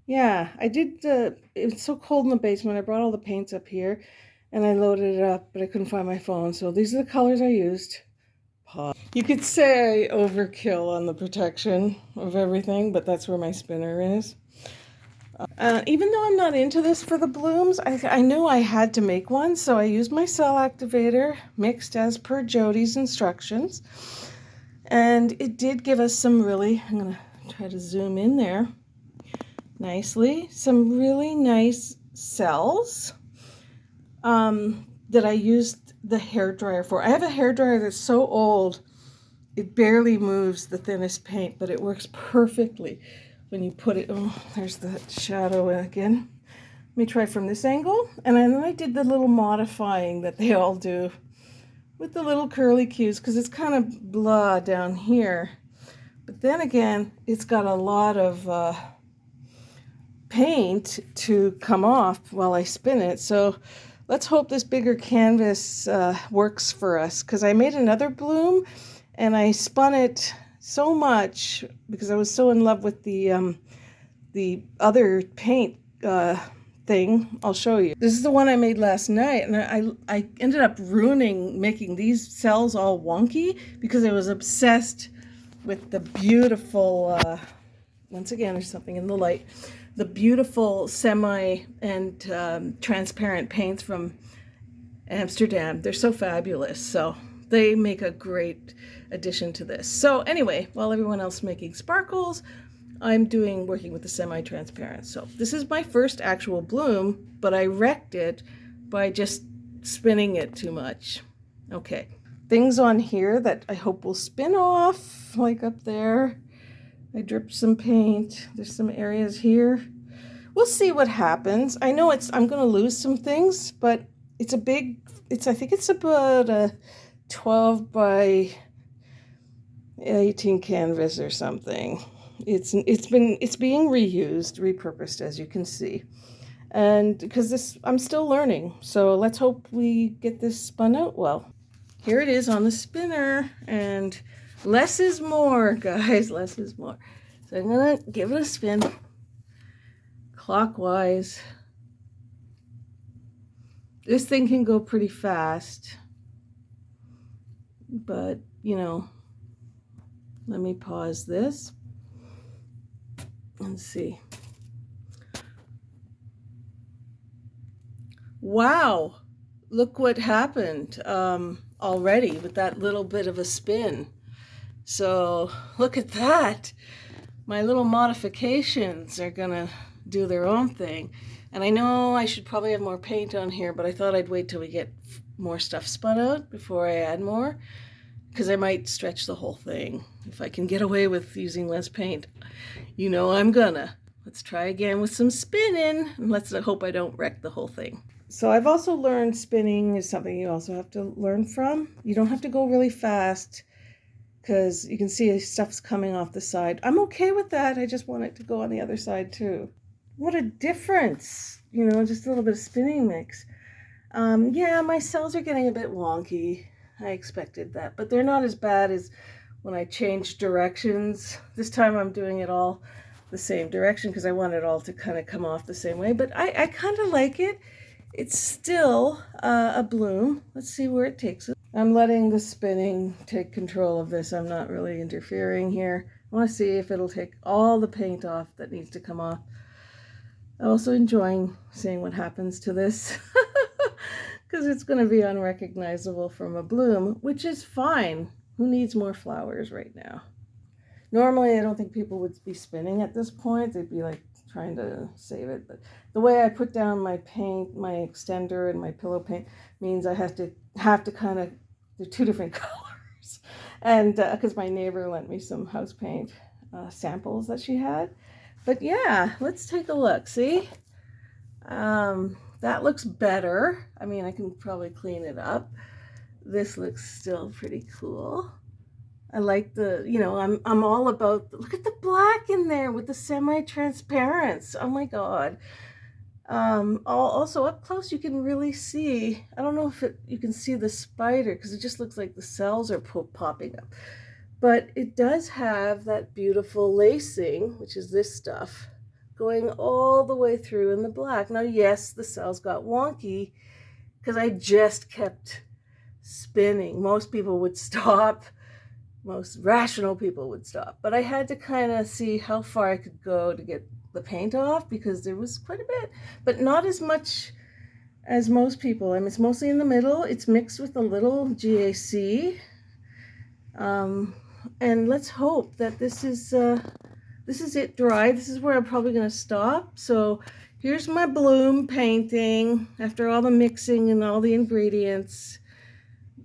Yeah, I did, it was so cold in the basement, I brought all the paints up here, and I loaded it up, but I couldn't find my phone, so these are the colors I used. You could say I overkill on the protection of everything, but that's where my spinner is. Even though I'm not into this for the blooms, I knew I had to make one, so I used my cell activator, mixed as per Jodie's instructions. And it did give us some really, I'm going to try to zoom in there nicely, some really nice cells that I used the hairdryer for. I have a hairdryer that's so old, it barely moves the thinnest paint, but it works perfectly when you put it. Oh, there's the shadow again. Let me try from this angle. And then I did the little modifying that they all do with the little curly cues, because it's kind of blah down here. But then again, it's got a lot of paint to come off while I spin it. So let's hope this bigger canvas works for us, because I made another bloom and I spun it so much because I was so in love with the other paint thing. I'll show you. This is the one I made last night, and I ended up making these cells all wonky because I was obsessed with the beautiful, once again, there's something in the light, the beautiful semi and transparent paints from Amsterdam. They're so fabulous. So they make a great addition to this. So anyway, while everyone else is making sparkles, I'm working with the semi-transparent. So this is my first actual bloom, but I wrecked it by just spinning it too much. Okay, things on here that I hope will spin off, like up there. I dripped some paint. There's some areas here. We'll see what happens. I know I'm going to lose some things, but it's a big, I think it's about a 12 by 18 canvas or something. It's being reused, repurposed, as you can see. And because I'm still learning, so let's hope we get this spun out well. Here it is on the spinner, and less is more, guys, less is more. So I'm gonna give it a spin clockwise. This thing can go pretty fast, but you know, let me pause this and see. Wow, look what happened already with that little bit of a spin. So look at that. My little modifications are gonna do their own thing. And I know I should probably have more paint on here, but I thought I'd wait till we get more stuff spun out before I add more, because I might stretch the whole thing. If I can get away with using less paint, you know I'm gonna. Let's try again with some spinning, and let's hope I don't wreck the whole thing. So I've also learned spinning is something you also have to learn from. You don't have to go really fast, because you can see stuff's coming off the side. I'm okay with that. I just want it to go on the other side too. What a difference, you know, just a little bit of spinning mix. Yeah, my cells are getting a bit wonky. I expected that, but they're not as bad as when I changed directions. This time I'm doing it all the same direction because I want it all to kind of come off the same way, but I kind of like it. It's still a bloom. Let's see where it takes us. I'm letting the spinning take control of this. I'm not really interfering here. I want to see if it'll take all the paint off that needs to come off. I'm also enjoying seeing what happens to this because it's going to be unrecognizable from a bloom, which is fine. Who needs more flowers right now? Normally, I don't think people would be spinning at this point. They'd be like trying to save it. But the way I put down my paint, my extender and my pillow paint means I have to kind of, they're two different colors. And because my neighbor lent me some house paint samples that she had. But yeah, let's take a look. See? That looks better. I mean, I can probably clean it up. This looks still pretty cool. I like the, you know, I'm all about, look at the black in there with the semi-transparents. Oh my God. Also up close, you can really see, I don't know if you can see the spider because it just looks like the cells are popping up. But it does have that beautiful lacing, which is this stuff, going all the way through in the black. Now, yes, the cells got wonky because I just kept spinning. Most people would stop. Most rational people would stop. But I had to kind of see how far I could go to get the paint off because there was quite a bit, but not as much as most people. I mean, it's mostly in the middle. It's mixed with a little GAC. And let's hope that this is it dry. This is where I'm probably going to stop. So here's my bloom painting after all the mixing and all the ingredients.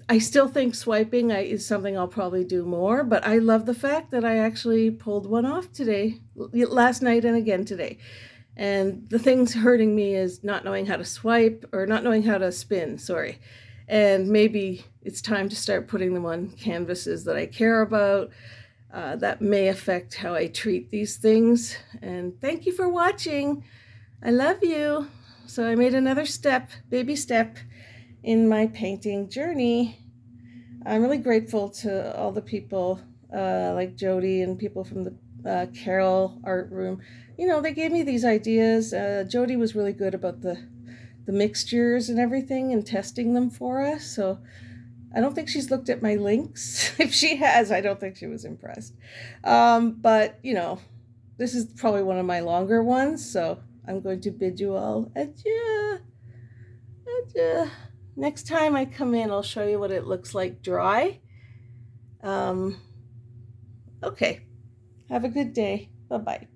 I still think swiping is something I'll probably do more, but I love the fact that I actually pulled one off today, last night and again today. And the thing's hurting me is not knowing how to swipe, or not knowing how to spin, sorry. And maybe it's time to start putting them on canvases that I care about. That may affect how I treat these things. And thank you for watching. I love you. So I made another step, baby step, in my painting journey. I'm really grateful to all the people like Jodie and people from the Carol art room. You know, they gave me these ideas. Jodie was really good about the mixtures and everything and testing them for us. So I don't think she's looked at my links. If she has, I don't think she was impressed. But, you know, this is probably one of my longer ones. So I'm going to bid you all adieu. Adieu. Next time I come in, I'll show you what it looks like dry. Okay. Have a good day. Bye-bye.